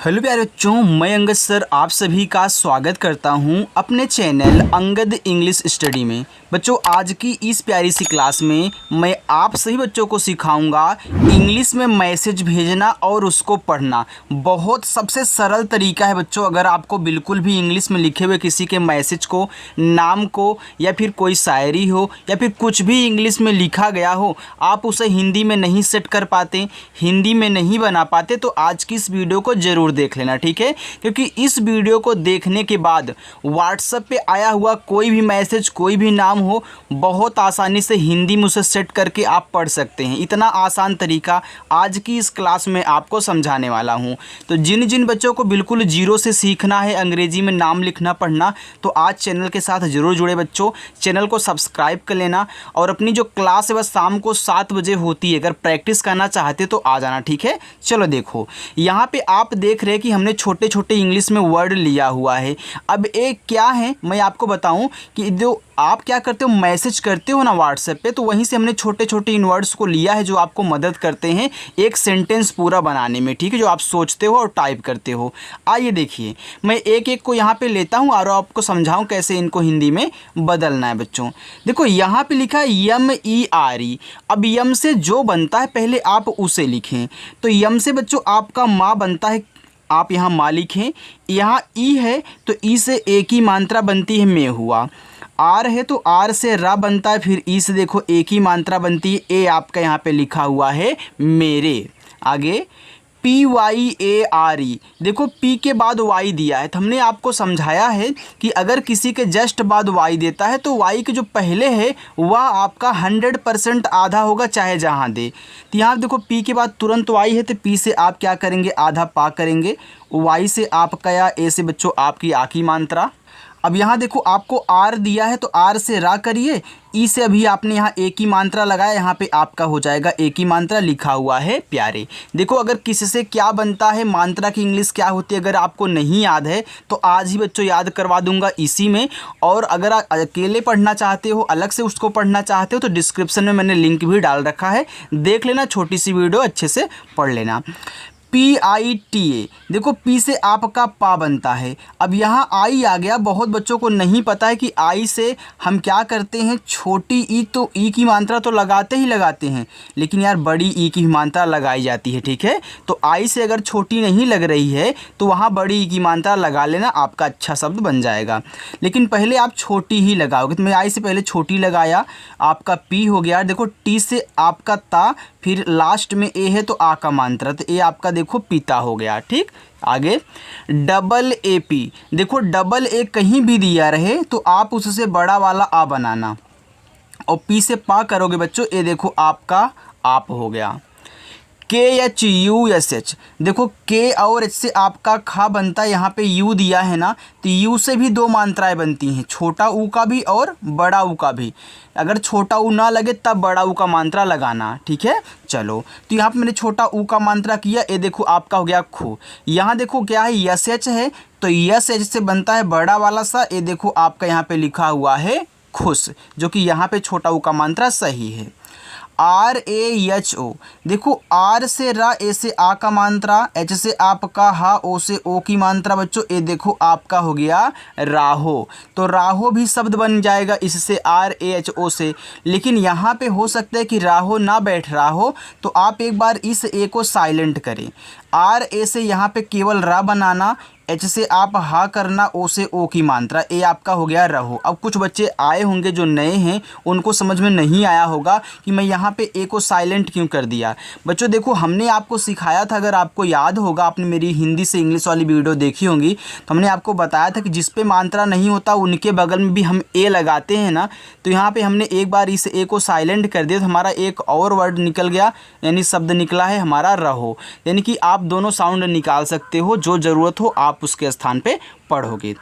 Hello प्यारे बच्चों, मैं अंगद सर आप सभी का स्वागत करता हूं अपने चैनल अंगद इंग्लिश स्टडी में। बच्चों, आज की इस प्यारी सी क्लास में मैं आप सभी बच्चों को सिखाऊंगा इंग्लिश में मैसेज भेजना और उसको पढ़ना। बहुत सबसे सरल तरीका है बच्चों। अगर आपको बिल्कुल भी इंग्लिश में लिखे हुए किसी के मैसेज को, नाम को, या फिर कोई शायरी हो, या फिर कुछ भी इंग्लिश में लिखा गया हो, आप उसे हिंदी में नहीं सेट कर पाते, हिंदी में नहीं बना पाते, तो आज की इस वीडियो को ज़रूर देख लेना, ठीक है। क्योंकि इस वीडियो को देखने के बाद व्हाट्सएप पे आया हुआ कोई भी मैसेज, कोई भी नाम हो, बहुत आसानी से हिंदी में उसे सेट करके आप पढ़ सकते हैं। इतना आसान तरीका आज की इस क्लास में आपको समझाने वाला हूं। तो जिन जिन बच्चों को बिल्कुल जीरो से सीखना है अंग्रेजी में नाम लिखना पढ़ना, तो आज चैनल के साथ ज़रूर जुड़े बच्चों। चैनल को सब्सक्राइब कर लेना और अपनी जो क्लास है वह शाम को 7 बजे होती है। अगर प्रैक्टिस करना चाहते तो आ जाना, ठीक है। चलो देखो, यहाँ पे आप देख रहे हैं कि हमने छोटे छोटे इंग्लिश में वर्ड लिया हुआ है। अब एक क्या है मैं आपको बताऊं कि जो आप क्या करते हो, मैसेज करते हो ना व्हाट्सएप पे, तो वहीं से हमने छोटे छोटे इन वर्ड्स को लिया है जो आपको मदद करते हैं एक सेंटेंस पूरा बनाने में, ठीक है, जो आप सोचते हो और टाइप करते हो। आइए देखिए, मैं एक एक को यहाँ पे लेता हूँ और आपको समझाऊँ कैसे इनको हिंदी में बदलना है। बच्चों देखो, यहाँ पे लिखा है YMERE। अब यम से जो बनता है पहले आप उसे लिखें। तो यम से बच्चों आपका माँ बनता है, आप यहाँ माँ लिखें। यहाँ ई है तो ई से एक ही मात्रा बनती है, में हुआ। आर है तो आर से रा बनता है, फिर ई से देखो एक ही मात्रा बनती है, ए आपका यहाँ पे लिखा हुआ है मेरे। आगे PYARE, देखो पी के बाद वाई दिया है, तो हमने आपको समझाया है कि अगर किसी के जस्ट बाद वाई देता है तो वाई के जो पहले है वह आपका 100% आधा होगा, चाहे जहाँ दे। तो यहाँ देखो पी के बाद तुरंत वाई है, तो पी से आप क्या करेंगे, आधा पा करेंगे। वाई से आपका या ए से बच्चों आपकी आ की मात्रा। अब यहाँ देखो आपको आर दिया है तो आर से रा करिए, ई से अभी आपने यहाँ एक ही मात्रा लगाया, यहाँ पे आपका हो जाएगा एक ही मात्रा, लिखा हुआ है प्यारे। देखो अगर किससे क्या बनता है, मात्रा की इंग्लिश क्या होती है, अगर आपको नहीं याद है तो आज ही बच्चों याद करवा दूंगा इसी में। और अगर आप अकेले पढ़ना चाहते हो, अलग से उसको पढ़ना चाहते हो, तो डिस्क्रिप्शन में मैंने लिंक भी डाल रखा है, देख लेना, छोटी सी वीडियो अच्छे से पढ़ लेना। PITA, देखो पी से आपका पा बनता है। अब यहाँ आई आ गया, बहुत बच्चों को नहीं पता है कि आई से हम क्या करते हैं, छोटी ई, तो ई की मात्रा तो लगाते ही लगाते हैं, लेकिन यार बड़ी ई की मात्रा लगाई जाती है, ठीक है। तो आई से अगर छोटी नहीं लग रही है तो वहाँ बड़ी ई की मात्रा लगा लेना, आपका अच्छा शब्द बन जाएगा। लेकिन पहले आप छोटी ही लगाओगे, तो मैं आई से पहले छोटी लगाया, आपका पी हो गया। देखो टी से आपका ता, फिर लास्ट में ए है तो आ का मात्रा, तो ए आपका देखो पिता हो गया, ठीक। आगे AA, देखो डबल ए कहीं भी दिया रहे तो आप उससे बड़ा वाला आ बनाना, और पी से पा करोगे बच्चों, ए देखो आपका आप हो गया। KHUSH, देखो के और एच से आपका खा बनता है, यहाँ पे यू दिया है ना, तो यू से भी दो मात्राएं बनती हैं, छोटा ऊ का भी और बड़ा ऊ का भी। अगर छोटा ऊ ना लगे तब बड़ा ऊ का मात्रा लगाना, ठीक है। चलो, तो यहाँ पे मैंने छोटा ऊ का मात्रा किया, ये देखो आपका हो गया खो। यहाँ देखो क्या है, YSH है, तो YSH से बनता है बड़ा वाला सा, ये देखो आपका यहाँ पे लिखा हुआ है खुश, जो कि यहाँ पे छोटा ऊ का मात्रा सही है। RAHO, देखो आर से रा, ए से आ का मात्रा, एच से आपका हा, ओ से ओ की मात्रा बच्चों, ए देखो आपका हो गया राहो। तो राहो भी शब्द बन जाएगा इससे, RAHO से। लेकिन यहाँ पे हो सकता है कि राहो ना बैठ रहा हो, तो आप एक बार इस ए को साइलेंट करें। RA से यहाँ पे केवल रा बनाना, एच से आप हा करना, ओ से ओ की मात्रा, ए आपका हो गया रहो। अब कुछ बच्चे आए होंगे जो नए हैं, उनको समझ में नहीं आया होगा कि मैं यहाँ पे ए को साइलेंट क्यों कर दिया। बच्चों देखो हमने आपको सिखाया था, अगर आपको याद होगा, आपने मेरी हिंदी से इंग्लिश वाली वीडियो देखी होंगी, तो हमने आपको बताया था कि जिस पे मात्रा नहीं होता उनके बगल में भी हम ए लगाते हैं ना। तो यहाँ पर हमने एक बार इस ए को साइलेंट कर दिया, तो हमारा एक और वर्ड निकल गया, यानी शब्द निकला है हमारा रहो। यानी कि आप दोनों साउंड निकाल सकते हो, जो ज़रूरत हो आप उसके स्थान पे पढ़ोगे।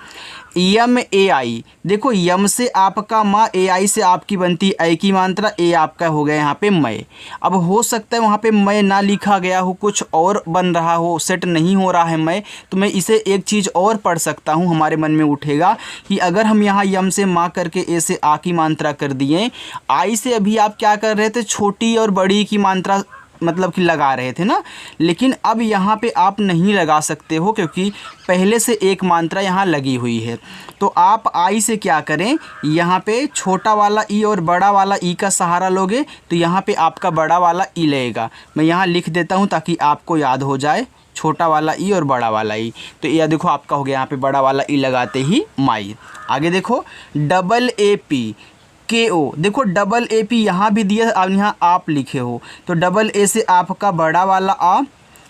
YMAI, देखो यम से आपका माँ, AI से आपकी बनती ऐ की मात्रा, ए आपका हो गया यहाँ पे मैं। अब हो सकता है वहाँ पे मैं ना लिखा गया हो, कुछ और बन रहा हो, सेट नहीं हो रहा है मैं, तो मैं इसे एक चीज़ और पढ़ सकता हूँ, हमारे मन में उठेगा कि अगर हम यहाँ यम से माँ करके ए से आ की मात्रा कर दिए, आई से अभी आप क्या कर रहे थे, छोटी और बड़ी की मात्रा मतलब कि लगा रहे थे ना, लेकिन अब यहाँ पे आप नहीं लगा सकते हो क्योंकि पहले से एक मात्रा यहाँ लगी हुई है। तो आप आई से क्या करें, यहाँ पे छोटा वाला ई और बड़ा वाला ई का सहारा लोगे तो यहाँ पे आपका बड़ा वाला ई लगेगा। मैं यहाँ लिख देता हूँ ताकि आपको याद हो जाए, छोटा वाला ई और बड़ा वाला ई। तो यह देखो आपका हो गया यहाँ पे बड़ा वाला ई लगाते ही माई। आगे देखो डबल ए पी के ओ, देखो डबल ए पी यहाँ भी दिया, अब यहाँ आप लिखे हो तो डबल ए से आपका बड़ा वाला आ।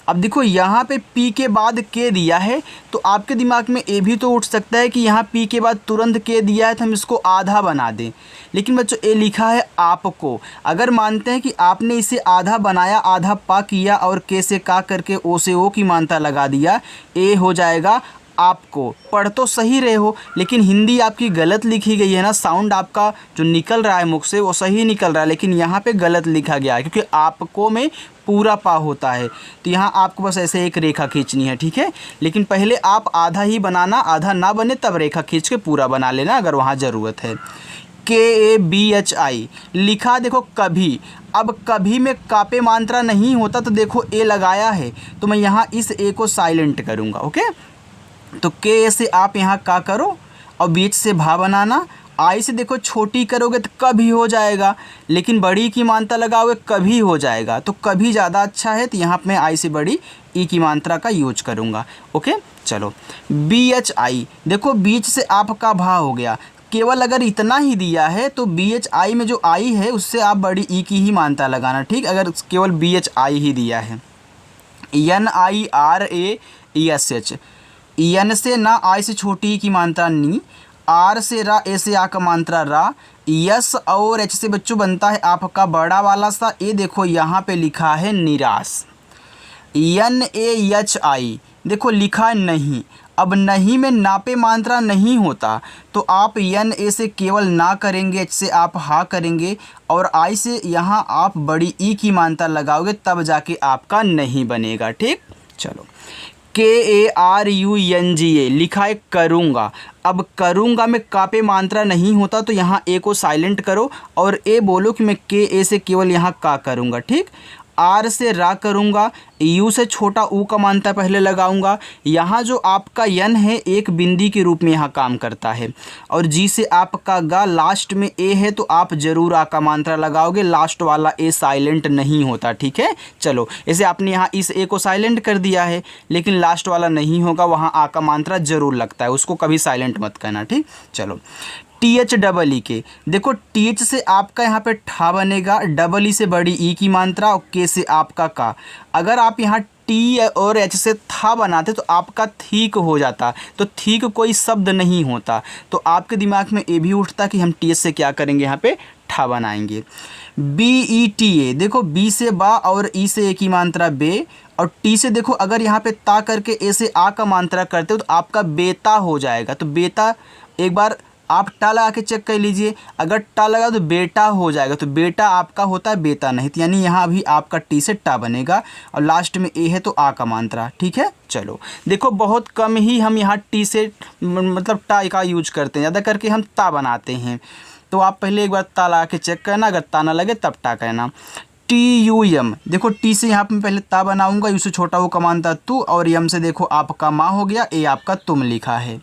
अब देखो यहाँ पे पी के बाद के दिया है तो आपके दिमाग में ये भी तो उठ सकता है कि यहाँ पी के बाद तुरंत के दिया है तो हम इसको आधा बना दें, लेकिन बच्चों ये लिखा है आपको। अगर मानते हैं कि आपने इसे आधा बनाया, आधा पा किया और के से का करके ओ से ओ की मानता लगा दिया, ए हो जाएगा आपको। पढ़ तो सही रहे हो लेकिन हिंदी आपकी गलत लिखी गई है ना, साउंड आपका जो निकल रहा है मुख से वो सही निकल रहा है, लेकिन यहाँ पे गलत लिखा गया है क्योंकि आपको में पूरा पा होता है। तो यहाँ आपको बस ऐसे एक रेखा खींचनी है, ठीक है। लेकिन पहले आप आधा ही बनाना, आधा ना बने तब रेखा खींच के पूरा बना लेना अगर वहाँ ज़रूरत है। KABHI लिखा देखो कभी। अब कभी में कापे मात्रा नहीं होता तो देखो ए लगाया है तो मैं यहाँ इस ए को साइलेंट करूँगा, ओके। तो के से आप यहाँ का करो और बीच से भा बनाना। आई से देखो छोटी करोगे तो कभी हो जाएगा, लेकिन बड़ी की मात्रा लगाओगे कभी हो जाएगा, तो कभी ज़्यादा अच्छा है। तो यहाँ मैं आई से बड़ी ई की मात्रा का यूज करूँगा, ओके। चलो BHI देखो बीच से आपका भा हो गया। केवल अगर इतना ही दिया है तो BHI में जो आई है उससे आप बड़ी ई की ही मात्रा लगाना, ठीक। अगर केवल BHI ही दिया है। NIRAESH, एन से ना आई से छोटी की मात्रा नी, आर से रा, ए से आ का मात्रा रा, यस और एच से बच्चों बनता है आपका बड़ा वाला सा ए। देखो यहाँ पे लिखा है निराश। NAHI देखो लिखा नहीं। अब नहीं में नापे मात्रा नहीं होता तो आप NA से केवल ना करेंगे, एच से आप हा करेंगे और आई से यहाँ आप बड़ी ई की मात्रा लगाओगे तब जाके आपका नहीं बनेगा, ठीक। चलो KARUNGA लिखा है करूँगा। अब करूँगा में कापे मात्रा नहीं होता तो यहाँ ए को साइलेंट करो और ए बोलो कि मैं KA से केवल यहाँ का करूँगा, ठीक। आर से रा करूँगा, यू से छोटा ऊ का मात्रा पहले लगाऊंगा। यहाँ जो आपका यन है एक बिंदी के रूप में यहाँ काम करता है और जी से आपका गा, लास्ट में ए है तो आप ज़रूर आ का मात्रा लगाओगे, लास्ट वाला ए साइलेंट नहीं होता, ठीक है। चलो ऐसे आपने यहाँ इस ए को साइलेंट कर दिया है लेकिन लास्ट वाला नहीं होगा, वहाँ आ का मात्रा ज़रूर लगता है, उसको कभी साइलेंट मत करना, ठीक। चलो THEE के देखो TH से आपका यहाँ पे ठा बनेगा, डबल ई से बड़ी ई की मात्रा और के से आपका का। अगर आप यहाँ टी और एच से था बनाते तो आपका थीक हो जाता, तो थीक कोई शब्द नहीं होता, तो आपके दिमाग में ये भी उठता कि हम TH से क्या करेंगे, यहाँ पे ठा बनाएंगे। BETA देखो बी से बा और ई से ए की मात्रा बे और टी से देखो अगर यहाँ पे ता करके ए से आ का मात्रा करते हो तो आपका बेता हो जाएगा। तो बेता एक बार आप टा लगा के चेक कर लीजिए, अगर टा लगा तो बेटा हो जाएगा, तो बेटा आपका होता है, बेता नहीं। तो यानी यहाँ अभी आपका टी से टा बनेगा और लास्ट में ए है तो आ का मात्रा, ठीक है। चलो देखो बहुत कम ही हम यहाँ टी से मतलब टा का यूज करते हैं, ज़्यादा करके हम ता बनाते हैं। तो आप पहले एक बार ता लगा के चेक करना, अगर ता ना लगे तब टा कहना। TUM देखो टी से यहाँ पे पहले ता बनाऊँगा, यू से छोटा वो का मात्रा तू और यम से देखो आपका माँ हो गया, ए आपका तुम लिखा है।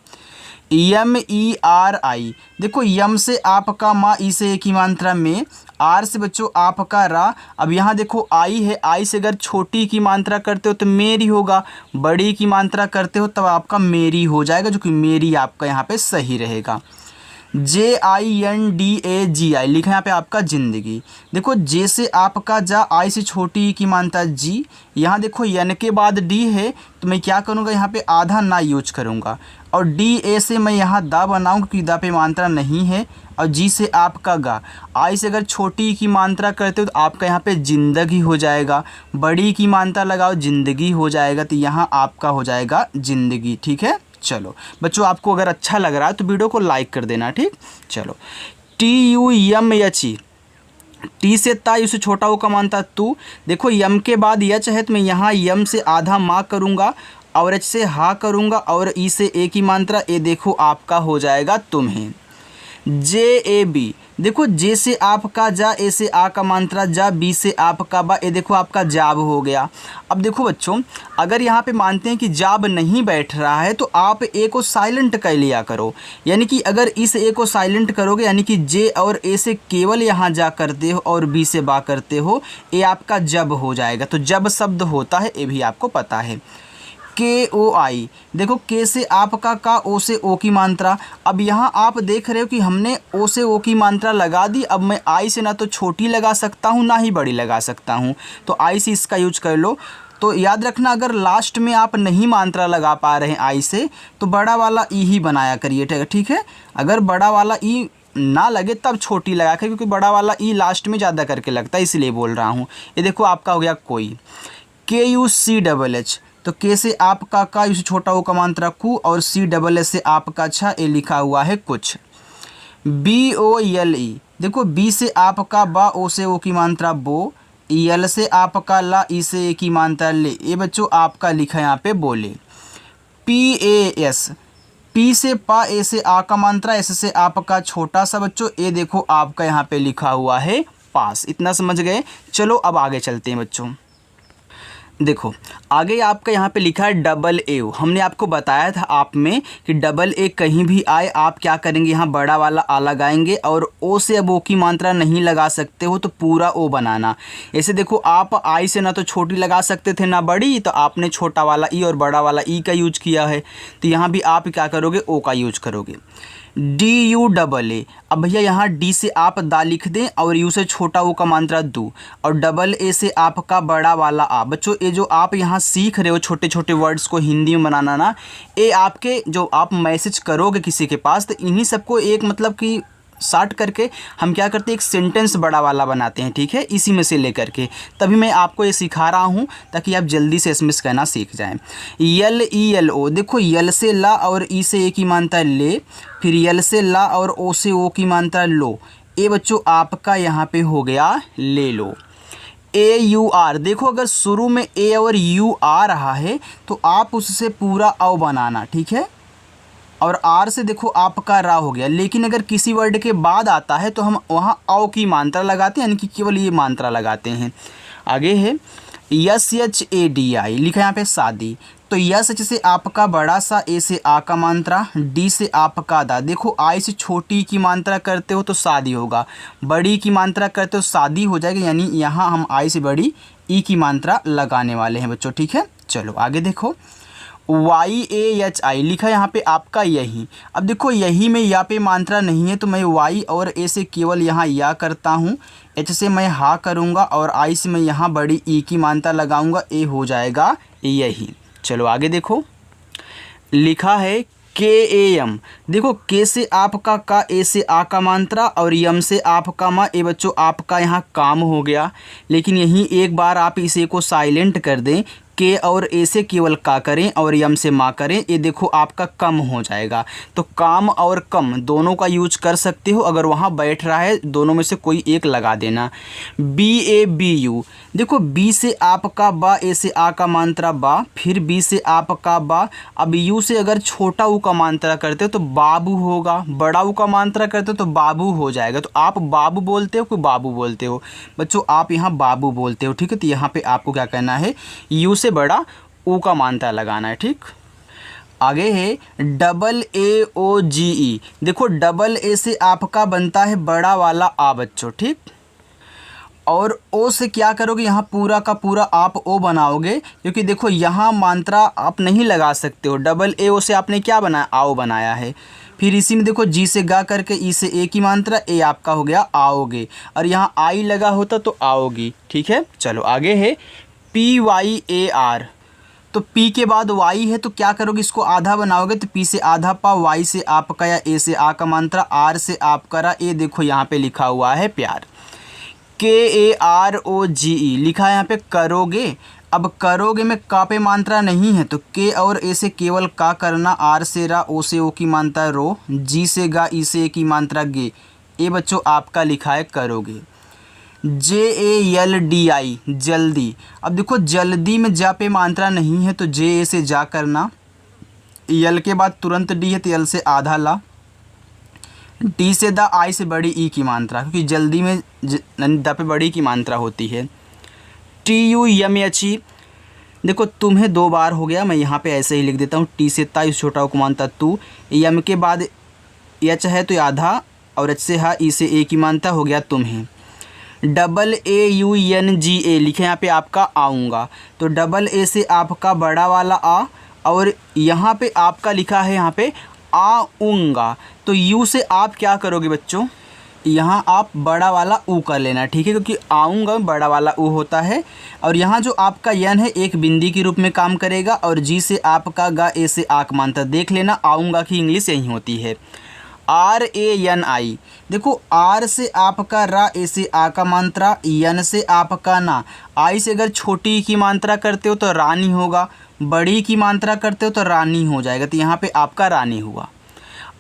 MERI देखो यम से आपका माँ, ई से एक ही मात्रा में, आर से बच्चों आपका रा। अब यहाँ देखो आई है, आई से अगर छोटी की मात्रा करते हो तो मेरी होगा, बड़ी की मात्रा करते हो तब आपका मेरी हो जाएगा, जो कि मेरी आपका यहाँ पे सही रहेगा। JINDAGI लिखा है यहाँ पे आपका ज़िंदगी। देखो जे से आपका जा, आई से छोटी की मात्रा जी, यहाँ देखो यन के बाद डी है तो मैं क्या करूँगा, यहाँ पे आधा ना यूज करूँगा और DA से मैं यहाँ दा बनाऊँगा क्योंकि दा पे मात्रा नहीं है और जी से आपका गा। आई से अगर छोटी की मात्रा करते हो तो आपका यहाँ पे जिंदगी हो जाएगा, बड़ी की मात्रा लगाओ जिंदगी हो जाएगा, तो यहाँ आपका हो जाएगा जिंदगी, ठीक है। चलो बच्चों आपको अगर अच्छा लग रहा है तो वीडियो को लाइक कर देना, ठीक। चलो TUMHE टी से ता, यू से छोटा हो का मानता तू। देखो यम के बाद यच है तो मैं यहाँ यम से आधा माँ करूँगा और एच से हा करूँगा और ई से ए की मात्रा, ए देखो आपका हो जाएगा तुम्हें। जे ए बी, देखो जे से आपका जा, ए से आ का मात्रा जा, बी से आपका बा, ये देखो आपका जाब हो गया। अब देखो बच्चों, अगर यहाँ पे मानते हैं कि जाब नहीं बैठ रहा है तो आप ए को साइलेंट कर लिया करो, यानी कि अगर इस ए को साइलेंट करोगे यानी कि जे और ए से केवल यहाँ जा करते हो और बी से बा करते हो, ये आपका जब हो जाएगा। तो जब शब्द होता है ये भी आपको पता है। के ओ आई, देखो के से आपका का, ओ से ओ की मात्रा। अब यहाँ आप देख रहे हो कि हमने ओ से ओ की मात्रा लगा दी। अब मैं आई से ना तो छोटी लगा सकता हूँ ना ही बड़ी लगा सकता हूँ, तो आई से इसका यूज कर लो। तो याद रखना, अगर लास्ट में आप नहीं मात्रा लगा पा रहे हैं आई से, तो बड़ा वाला ई ही बनाया करिए, ठीक है। अगर बड़ा वाला ई ना लगे तब छोटी लगा कर, क्योंकि बड़ा वाला ई लास्ट में ज़्यादा करके लगता है, इसलिए बोल रहा हूँ। ये देखो आपका हो गया कोई। के यू सी डबल एच, तो के से आपका का, यू से छोटा ओ का मात्रा कु, और सी डबल एच से आपका छा, ये लिखा हुआ है कुछ। बी ओ एल ई, देखो बी से आपका बा, ओ से ओ की मात्रा बो, यल से आपका ला, ई से ए की मात्रा ले, ये बच्चों आपका लिखा है यहाँ पे बोले। पी ए एस, पी से पा, ए से आ का मात्रा, एस से आपका छोटा सा बच्चों, ये देखो आपका यहाँ पे लिखा हुआ है पास। इतना समझ गए। चलो अब आगे चलते हैं बच्चों। देखो आगे आपका यहाँ पे लिखा है डबल ए। हमने आपको बताया था आप में कि डबल ए कहीं भी आए आप क्या करेंगे, यहाँ बड़ा वाला आ लगाएंगे, और ओ से अब ओ की मात्रा नहीं लगा सकते हो तो पूरा ओ बनाना। ऐसे देखो आप आई से ना तो छोटी लगा सकते थे ना बड़ी, तो आपने छोटा वाला ई और बड़ा वाला ई का यूज किया है, तो यहाँ भी आप क्या करोगे, ओ का यूज करोगे। डी यू डबल ए, अब भैया यहाँ डी से आप दा लिख दें और यू से छोटा ओ का मात्रा दू, और डबल ए से आपका बड़ा वाला आ। बच्चों ये जो आप यहाँ सीख रहे हो छोटे छोटे वर्ड्स को हिंदी में बनाना ना, ये आपके जो आप मैसेज करोगे किसी के पास, तो इन्हीं सबको एक मतलब कि शार्ट करके हम क्या करते हैं, एक सेंटेंस बड़ा वाला बनाते हैं, ठीक है, इसी में से लेकर के। तभी मैं आपको ये सिखा रहा हूँ ताकि आप जल्दी से एसएमएस कहना सीख जाएं। यल ई एल ओ, देखो यल से ला और ई से ए की मात्रा ले, फिर यल से ला और ओ से ओ की मात्रा लो, ये बच्चों आपका यहाँ पे हो गया ले लो। ए यू आर, देखो अगर शुरू में ए और यू आ रहा है तो आप उससे पूरा औ बनाना, ठीक है, और आर से देखो आपका रा हो गया। लेकिन अगर किसी वर्ड के बाद आता है तो हम वहाँ औ की मात्रा लगाते हैं, यानी कि केवल ये मात्रा लगाते हैं। आगे है yes H A D I, लिखा है यहाँ पे शादी, तो यस एच से आपका बड़ा सा, ए से आ का मात्रा, डी से आपका दा। देखो आई से छोटी की मात्रा करते हो तो शादी होगा, बड़ी की मात्रा करते हो शादी हो जाएगी, यानी यहाँ हम आई से बड़ी ई की मात्रा लगाने वाले हैं बच्चों, ठीक है। चलो आगे देखो वाई ए एच आई, लिखा है यहाँ पे आपका यही। अब देखो यही में या पे मात्रा नहीं है तो मैं वाई और ए से केवल यहाँ या करता हूँ, एच से मैं हा करूँगा और आई से मैं यहाँ बड़ी ई की मात्रा लगाऊंगा, ए हो जाएगा यही। चलो आगे देखो लिखा है के ए एम, देखो के से आपका का, ए से आ का मात्रा और यम से आपका मा, ए बच्चों आपका यहाँ काम हो गया। लेकिन यहीं एक बार आप इसे को साइलेंट कर दें, के और ए से केवल का करें और यम से मा करें, ये देखो आपका कम हो जाएगा। तो काम और कम दोनों का यूज कर सकते हो, अगर वहाँ बैठ रहा है दोनों में से कोई एक लगा देना। बी ए बी यू, देखो बी से आपका बा, ए से आ का मात्रा बा, फिर बी से आपका बा। अब यू से अगर छोटा ऊ का मात्रा करते हो तो बाबू होगा, बड़ा ऊ का मात्रा करते हो तो बाबू हो जाएगा। तो आप बाबू बोलते हो कि बाबू बोलते हो बच्चों, आप यहाँ बाबू बोलते हो, ठीक है। तो यहाँ पे आपको क्या करना है, यू से बड़ा ऊ का मात्रा लगाना है, ठीक। आगे है डबल ए ओ जी ई, देखो डबल ए से आपका बनता है बड़ा वाला आ बच्चों, ठीक, और ओ से क्या करोगे, यहाँ पूरा का पूरा आप ओ बनाओगे, क्योंकि देखो यहाँ मात्रा आप नहीं लगा सकते हो। डबल ए ओ से आपने क्या बनाया, आओ बनाया है। फिर इसी में देखो जी से गा करके ई से ए की मात्रा, ए आपका हो गया आओगे, और यहाँ आई लगा होता तो आओगी, ठीक है। चलो आगे है पी वाई ए आर, तो पी के बाद वाई है तो क्या करोगे, इसको आधा बनाओगे, तो पी से आधा पा, वाई से आपका या ए से आ का मात्रा, आर से आपका रा, ए देखो यहाँ पे लिखा हुआ है प्यार। के ए आर ओ जी ई, लिखा है यहाँ पे करोगे। अब करोगे में का पे मात्रा नहीं है तो के और ए से केवल का करना, आर से रा, ओ से ओ की मात्रा रो, जी से गा, ई से ए की मात्रा गे, ए बच्चों आपका लिखा है करोगे। जे ए एल डी आई जल्दी, अब देखो जल्दी में जा पे मात्रा नहीं है तो जे ए से जा करना, यल के बाद तुरंत डी है तो यल से आधा ला, डी से द, आई से बड़ी ई की मात्रा, क्योंकि जल्दी में द पे बड़ी की मात्रा होती है। TUMHE, देखो तुम्हें 2 बार हो गया, मैं यहाँ पे ऐसे ही लिख देता हूँ। टी से ता, इस छोटा उपमानता तू, यम के बाद एच है तो आधा, और एच से हा, ई से ए की मानता हो गया तुम्हें। AAUNGA लिखे यहाँ पे आपका आऊँगा, तो डबल ए से आपका बड़ा वाला आ, और यहाँ पे आपका लिखा है यहाँ पे आऊँगा, तो यू से आप क्या करोगे बच्चों, यहाँ आप बड़ा वाला ऊ कर लेना, ठीक है, क्योंकि आऊँगा बड़ा वाला ऊ होता है। और यहाँ जो आपका यन है एक बिंदी के रूप में काम करेगा, और जी से आपका गा, ए से आक मानता, देख लेना आऊँगा की इंग्लिश यही होती है। RANI, देखो आर से आपका रा, ए से आ का मात्रा, यन से आपका ना, आई से अगर छोटी की मात्रा करते हो तो रानी होगा, बड़ी की मात्रा करते हो तो रानी हो जाएगा, तो यहाँ पे आपका रानी हुआ।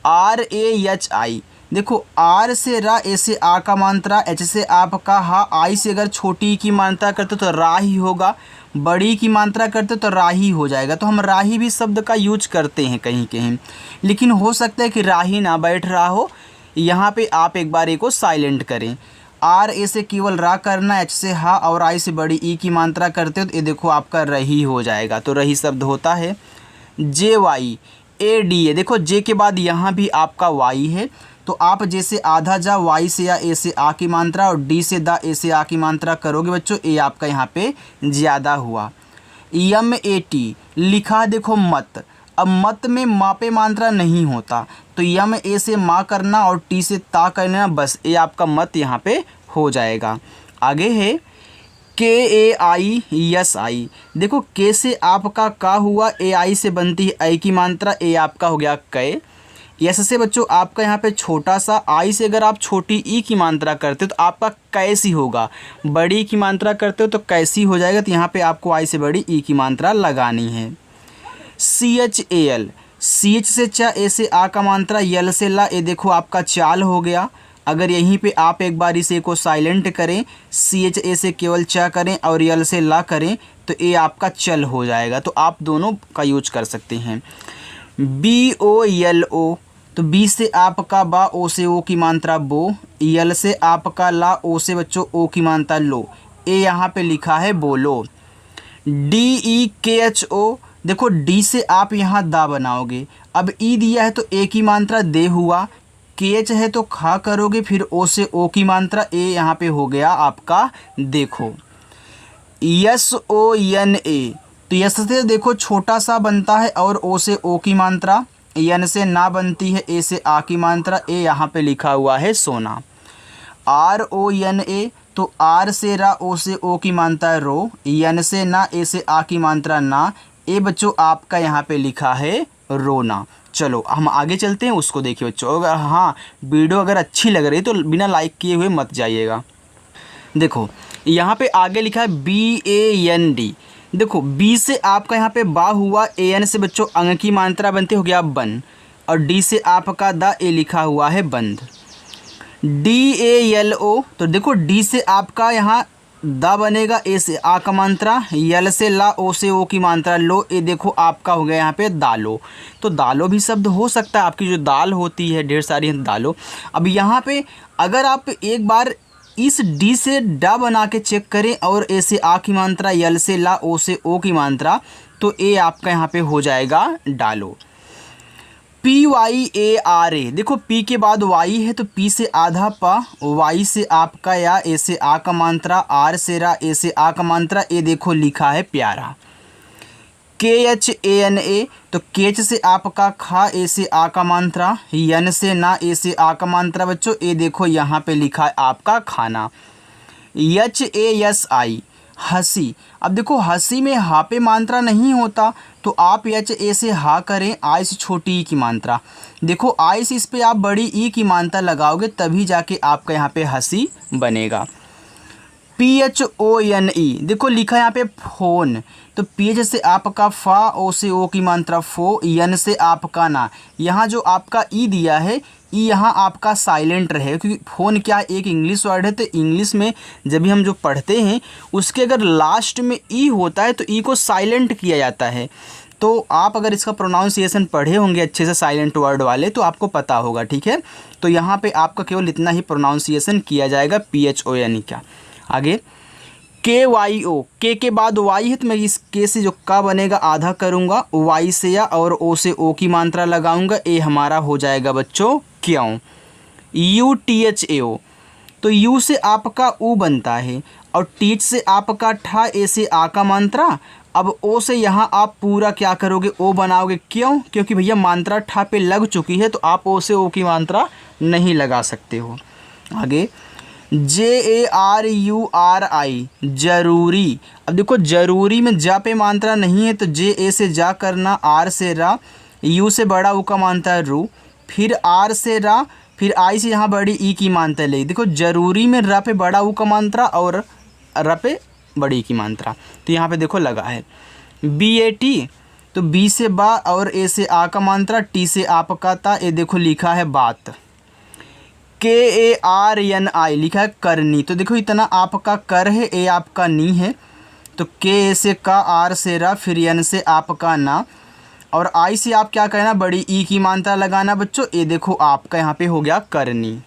RAHI, देखो आर से रा, ए से आ का मात्रा, एच से आपका हा, आई से अगर छोटी की मात्रा करते तो राही होगा, बड़ी की मात्रा करते तो राही हो जाएगा। तो हम राही भी शब्द का यूज करते हैं कहीं कहीं, लेकिन हो सकता है कि राही ना बैठ रहा हो, यहाँ पे आप एक बार ए को साइलेंट करें। आर ए से केवल रा करना, एच से हा, और आई से बड़ी ई की मात्रा करते हो तो ये देखो आपका रही हो जाएगा, तो रही शब्द होता है। JYADA, देखो जे के बाद यहाँ भी आपका वाई है, तो आप जैसे आधा जा वाई से या ए से आ की मात्रा, और डी से दा, ए से आ की मात्रा करोगे बच्चों, ए आपका यहाँ पे ज़्यादा हुआ। MAT लिखा देखो मत, अब मत में मा पे मात्रा नहीं होता, तो यम ए से माँ करना और टी से ता करना, बस ए आपका मत यहाँ पे हो जाएगा। आगे है KAISI, देखो के से आपका का हुआ, AI से बनती है आई की मात्रा, ए आपका हो गया कै। यस से बच्चों आपका यहाँ पे छोटा सा, आई से अगर आप छोटी ई की मात्रा करते हो तो आपका कैसी होगा, बड़ी की मात्रा करते हो तो कैसी हो जाएगा, तो यहाँ पे आपको आई से बड़ी ई की मात्रा लगानी है। CHAL, CH से चा, ए से आ का मात्रा, यल से ला, ये देखो आपका चाल हो गया। अगर यहीं पे आप एक बार इसे को साइलेंट करें, CHA से केवल चा करें और यल से ला करें, तो ये आपका चल हो जाएगा, तो आप दोनों का यूज कर सकते हैं। BOLO, तो बी से आपका बा, ओ से ओ की मात्रा बो, यल से आपका ला, ओ से बच्चों ओ की मात्रा लो, ए यहाँ पे लिखा है बोलो। DEKHO, देखो डी से आप यहाँ दा बनाओगे, अब ई दिया है तो ए की मात्रा दे हुआ, KH है तो खा करोगे, फिर ओ से ओ की मात्रा, ए यहाँ पे हो गया आपका देखो। SONA, तो यस से देखो छोटा सा बनता है और ओ से ओ की मात्रा, यन से ना बनती है, ए से आ की मात्रा, ए यहाँ पे लिखा हुआ है सोना। RONA, तो आर से रा, ओ से ओ की मात्रा रो, यन से ना, ए से आ की मात्रा ना, ए बच्चों आपका यहाँ पे लिखा है रोना। चलो हम आगे चलते हैं, उसको देखिए बच्चों। अगर हाँ वीडियो अगर अच्छी लग रही तो बिना लाइक किए हुए मत जाइएगा। देखो यहाँ पे आगे लिखा है BAND, देखो बी से आपका यहाँ पे बा हुआ, AN से बच्चों अंग की मात्रा बनते हो गया बन, और डी से आपका दा, ए लिखा हुआ है बंद। DALO, तो देखो डी से आपका यहाँ दा बनेगा, ए से आ का मात्रा, यल से ला, ओ से ओ की मात्रा लो, ए देखो आपका हो गया यहाँ पे दालो। तो दालो भी शब्द हो सकता है, आपकी जो दाल होती है ढेर सारी दालो। अब यहाँ पे अगर आप एक बार इस डी से डा बना के चेक करें और ए से आ की मात्रा, यल से ला, ओ से ओ की मात्रा, तो ए आपका यहाँ पे हो जाएगा डालो। PYARA, देखो पी के बाद वाई है तो पी से आधा पा, वाई से आपका या, ए से आ का मात्रा, आर से रा, ए से आ का मात्रा, ए देखो लिखा है प्यारा। KHANA, तो केच से आपका खा, ए से आ का मात्रा, यन से ना, ए से आ का मात्रा बच्चों, ए देखो यहाँ पे लिखा है आपका खाना। HASI, हंसी, अब देखो हंसी में हा पे मात्रा नहीं होता, तो आप HA से हा करें, आई से छोटी ई की मात्रा, देखो आई से इस पे आप बड़ी ई की मात्रा लगाओगे तभी जाके आपका यहाँ पे हंसी बनेगा। PHONE, देखो लिखा है यहाँ पे फोन, तो PH से आपका फा, ओ से ओ की मात्रा फो, यन से आपका ना, यहाँ जो आपका ई दिया है ई यहाँ आपका साइलेंट रहे, क्योंकि फ़ोन क्या एक इंग्लिश वर्ड है, तो इंग्लिश में जब भी हम जो पढ़ते हैं उसके अगर लास्ट में ई होता है तो ई को साइलेंट किया जाता है। तो आप अगर इसका प्रोनाउंसिएशन पढ़े होंगे अच्छे से साइलेंट वर्ड वाले तो आपको पता होगा, ठीक है। तो यहाँ पे आपका केवल इतना ही प्रोनाउंसिएशन किया जाएगा, PHO यानी क्या। आगे KYO, के बाद वाई है तो मैं इस के से जो का बनेगा आधा करूँगा, वाई से या और ओ से ओ की मात्रा लगाऊंगा, ए हमारा हो जाएगा बच्चों क्यों। UTHAO, तो यू से आपका ऊ बनता है और टीच से आपका ठा, ए से आ का मात्रा। अब ओ से यहाँ आप पूरा क्या करोगे, ओ बनाओगे, क्यों, क्योंकि भैया मात्रा ठा पे लग चुकी है तो आप ओ से ओ की मात्रा नहीं लगा सकते हो। आगे JARURI, जरूरी। अब देखो जरूरी में जा पे मात्रा नहीं है तो JA से जा करना, आर से रा, यू से बड़ा ऊ का मात्रा रू, फिर आर से रा, फिर आई से यहाँ बड़ी ई की मात्रा ले। देखो जरूरी में र पे बड़ा ऊ का मात्रा और र पे बड़ी की मात्रा, तो यहाँ पे देखो लगा है। BAT, तो बी से बा और ए से आ का मात्रा, टी से आपका ता, ए देखो लिखा है बात। KARNI लिखा है करनी, तो देखो इतना आपका कर है, ए आपका नी है, तो के से का, आर से रा, फिर एन से आपका ना, और आई से आप क्या करना, बड़ी ई की मात्रा लगाना बच्चों। ए देखो आपका यहाँ पे हो गया करनी।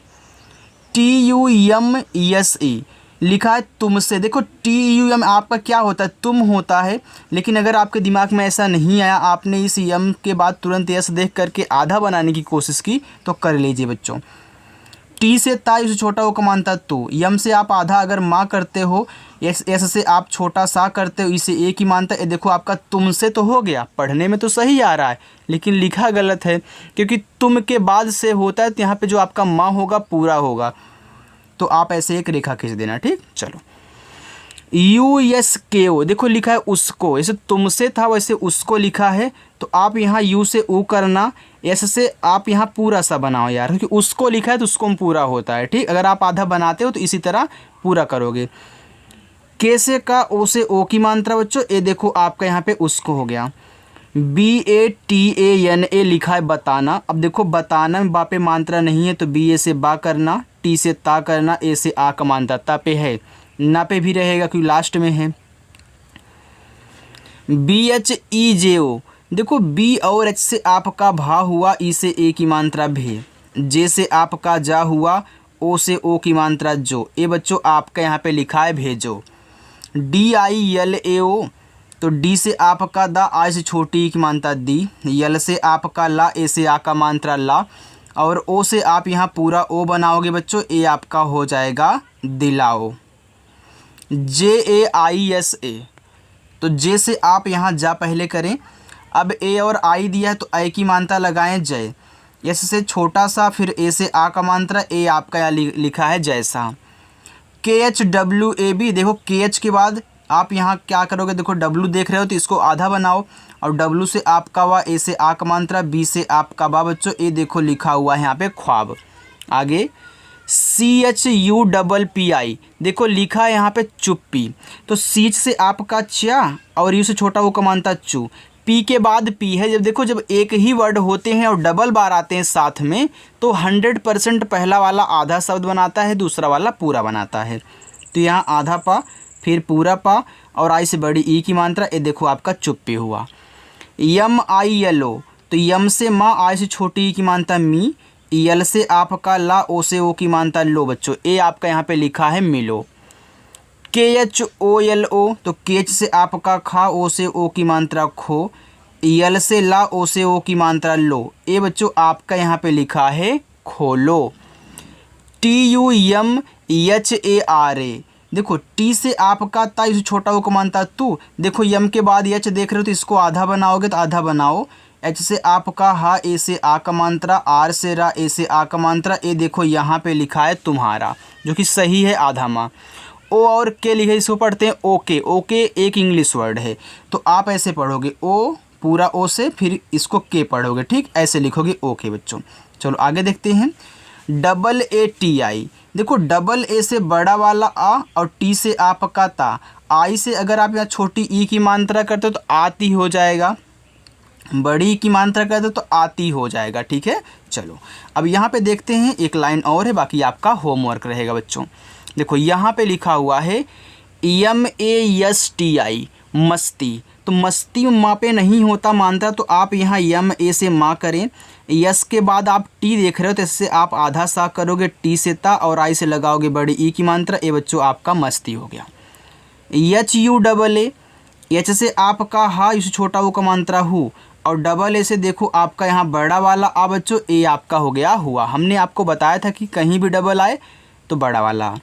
TUMSE लिखा है तुमसे। देखो TUM आपका क्या होता है, तुम होता है, लेकिन अगर आपके दिमाग में ऐसा नहीं आया, आपने इस यम के बाद तुरंत यस देख करके आधा बनाने की कोशिश की तो कर लीजिए बच्चों। टी से ता, इसे छोटा वो का मानता तो, यम से आप आधा अगर माँ करते हो, एस से आप छोटा सा करते हो, इसे एक ही मानता है। देखो आपका तुमसे तो हो गया, पढ़ने में तो सही आ रहा है लेकिन लिखा गलत है, क्योंकि तुम के बाद से होता है तो यहाँ पे जो आपका माँ होगा पूरा होगा, तो आप ऐसे एक रेखा खींच देना, ठीक। चलो USKO, देखो लिखा है उसको, ऐसे तुमसे था वैसे उसको लिखा है, तो आप यहाँ यू से ऊ करना, एस से आप यहाँ पूरा सा बनाओ यार, क्योंकि उसको लिखा है तो उसको पूरा होता है, ठीक। अगर आप आधा बनाते हो तो इसी तरह पूरा करोगे। के से का, ओ से ओ की मात्रा बच्चों, ए देखो आपका यहाँ पे उसको हो गया। BATANA लिखा है बताना। अब देखो बताना में बा पे मात्रा नहीं है तो BA से बा करना, टी से ता करना, ए से आ का मात्रा, ता पे है, ना पे भी रहेगा क्योंकि लास्ट में है। BHEJO, देखो बी और एच से आपका भा हुआ, ई से ए की मात्रा भे, जे से आपका जा हुआ, ओ से ओ की मात्रा जो, ए बच्चों आपका यहाँ पे लिखा है भेजो। DILAO, तो डी से आपका दा, आई से छोटी ई की मात्रा दी, यल से आपका ला, ए से आ का मात्रा ला, और ओ से आप यहाँ पूरा ओ बनाओगे बच्चों, ए आपका हो जाएगा दिलाओ। JAISA, तो जे से आप यहाँ जा पहले करें, अब ए और आई दिया है तो आई की मात्रा लगाएं जय, एस से छोटा सा, फिर ए से आ का मात्रा, ए आपका यहाँ लिखा है जैसा। KHWAB, देखो KH के बाद आप यहाँ क्या करोगे, देखो W देख रहे हो तो इसको आधा बनाओ, और W से आपका वा, ए से आ का मात्रा, बी से आपका बा बच्चों, ए देखो लिखा हुआ है यहाँ पे ख्वाब। आगे CHUPPI, देखो लिखा है यहाँ पे चुप्पी, तो सीच से आपका चा और यू से छोटा वो का मानता चू, पी के बाद पी है। जब देखो जब एक ही वर्ड होते हैं और डबल बार आते हैं साथ में तो 100% पहला वाला आधा शब्द बनाता है, दूसरा वाला पूरा बनाता है। तो यहाँ आधा पा, फिर पूरा पा, और आई से बड़ी ई की मात्रा, ये देखो आपका चुप्पी हुआ। MILO, तो यम से माँ, आई से छोटी ई की मात्रा मी, यल से आपका ला, ओ से ओ की मात्रा लो बच्चों, ए आपका यहाँ पे लिखा है मिलो। KHOLO, तो केच से आपका खा, ओ से ओ की मात्रा खो, यल से ला, ओ से ओ की मात्रा लो, ए बच्चों आपका यहाँ पे लिखा है खोलो। TUMHARA, देखो टी से आपका ता, इसे छोटा वो को मानता तू, देखो यम के बाद एच देख रहे हो तो इसको आधा बनाओगे तो आधा बनाओ। एच से आपका हा, ए से आ का मात्रा, आर से रा, ए से आ का मात्रा, ए देखो यहाँ पे लिखा है तुम्हारा, जो कि सही है आधा माँ। ओ और के लिखे, इसको पढ़ते हैं ओके। ओके एक इंग्लिश वर्ड है, तो आप ऐसे पढ़ोगे ओ, पूरा ओ से, फिर इसको के पढ़ोगे, ठीक, ऐसे लिखोगे ओके बच्चों। चलो आगे देखते हैं। AATI, देखो डबल ए से बड़ा वाला आ और टी से आपका ता, आई से अगर आप यहाँ छोटी ई की मात्रा करते हो तो आती हो जाएगा, बड़ी की मात्रा करते हो तो आती हो जाएगा, ठीक है। चलो अब यहाँ पे देखते हैं, एक लाइन और है, बाकी आपका होमवर्क रहेगा बच्चों। देखो यहाँ पे लिखा हुआ है MASTI, मस्ती, तो मस्ती में माँ पे नहीं होता मात्रा, तो आप यहाँ यम ए से माँ करें। यस के बाद आप टी देख रहे हो, तो इससे आप आधा सा करोगे, टी से ता और आई से लगाओगे बड़ी ई की मात्रा। ये बच्चों आपका मस्ती हो गया। H U double A, H से आपका हा, इस छोटा वो का मात्रा हु, और डबल ए से देखो आपका यहाँ बड़ा वाला आ बच्चों, ए आपका हो गया हुआ। हमने आपको बताया था कि कहीं भी डबल आए तो बड़ा वाला।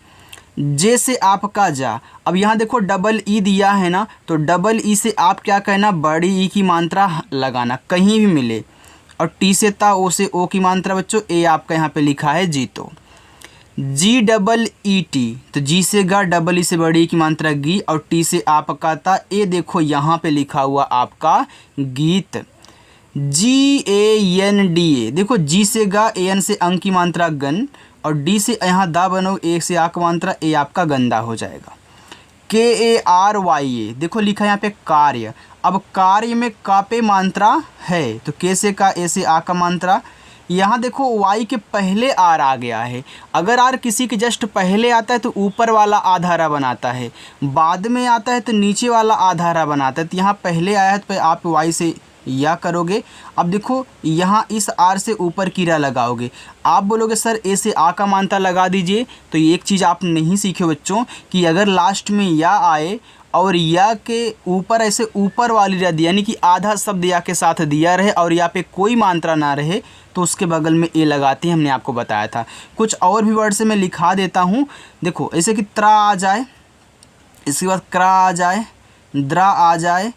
जे से आपका जा, अब यहाँ देखो डबल ई दिया है ना, तो डबल ई से आप क्या कहना, बड़ी ई की मात्रा लगाना कहीं भी मिले। और टी से ता, ओ से ओ की मात्रा बच्चों, ए आपका यहाँ पे लिखा है जी। तो जी डबल ई टी, तो जी से गा, डबल ई से बड़ी ई की मात्रा गी, और टी से आपका ता, ए देखो यहाँ पे लिखा हुआ आपका गीत। जी ए एन डी ए, देखो जी से गा, ए एन से अंक की मात्रा गन, और डी से यहाँ दा बनो, एक से आ की मात्रा, ए आपका गंदा हो जाएगा। के ए आर वाई ए, देखो लिखा है यहाँ पे कार्य। अब कार्य में का पे मात्रा है, तो के से का, ए से आ का मात्रा। यहाँ देखो वाई के पहले आर आ गया है। अगर आर किसी के जस्ट पहले आता है तो ऊपर वाला आधारा बनाता है, बाद में आता है तो नीचे वाला आधारा बनाता है। तो यहाँ पहले आया है तो आप वाई से या करोगे। अब देखो यहाँ इस आर से ऊपर कीरा लगाओगे। आप बोलोगे सर ए से आ का मात्रा लगा दीजिए, तो एक चीज़ आप नहीं सीखे बच्चों कि अगर लास्ट में या आए और या के ऊपर ऐसे ऊपर वाली रह दी, यानी कि आधा शब्द या के साथ दिया रहे और या पे कोई मात्रा ना रहे, तो उसके बगल में ए लगाते हैं। हमने आपको बताया था। कुछ और भी वर्ड से मैं लिखा देता हूँ। देखो ऐसे कि त्रा आ जाए, इसके बाद क्रा आ जाए, द्रा आ जाए,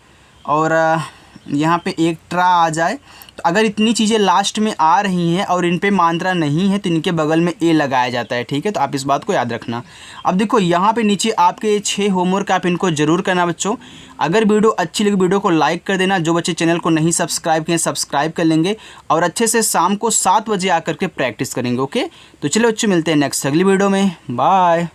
और यहाँ पे एक ट्रा आ जाए। तो अगर इतनी चीज़ें लास्ट में आ रही हैं और इन पे मात्रा नहीं है तो इनके बगल में ए लगाया जाता है। ठीक है, तो आप इस बात को याद रखना। अब देखो यहाँ पे नीचे आपके 6 होमवर्क, आप इनको ज़रूर करना बच्चों। अगर वीडियो अच्छी लगी वीडियो को लाइक कर देना। जो बच्चे चैनल को नहीं सब्सक्राइब किए सब्सक्राइब कर लेंगे, और अच्छे से शाम को 7 बजे आकर के प्रैक्टिस करेंगे। ओके, तो चलो बच्चों मिलते हैं नेक्स्ट अगली वीडियो में। बाय।